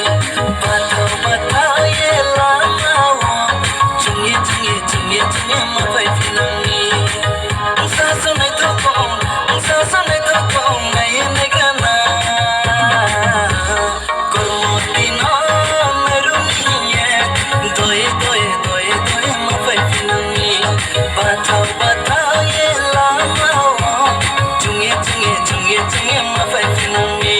Bata bata ye lama chungi chungi chungi chungi ma pai finani sa sa ne to kong naye ne gana kormoti na meruniye doye doye doye doye ma pai finani bata bata ye lama chungi chungi chungi chungi ma pai finani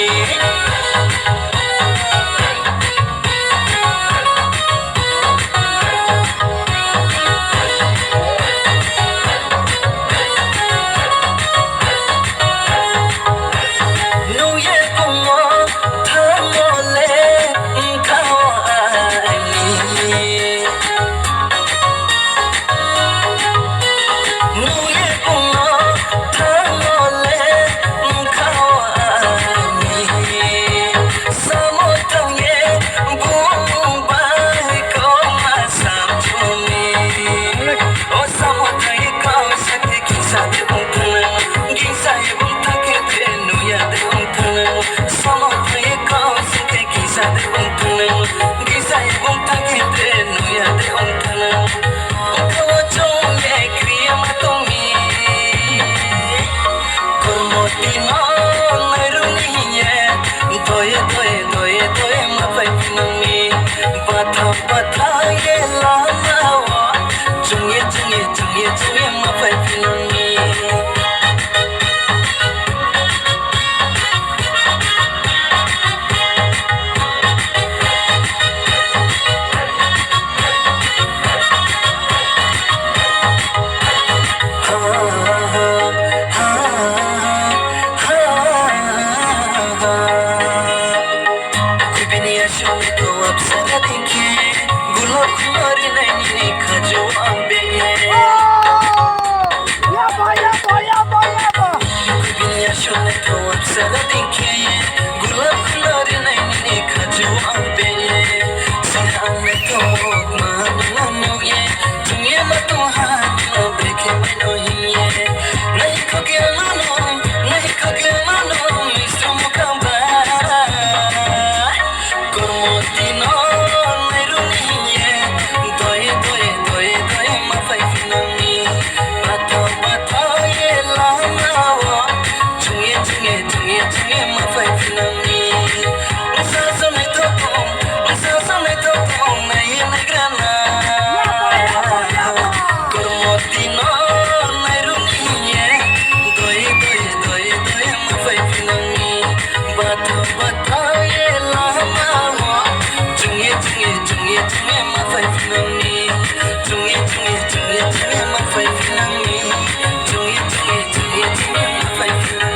Cormotino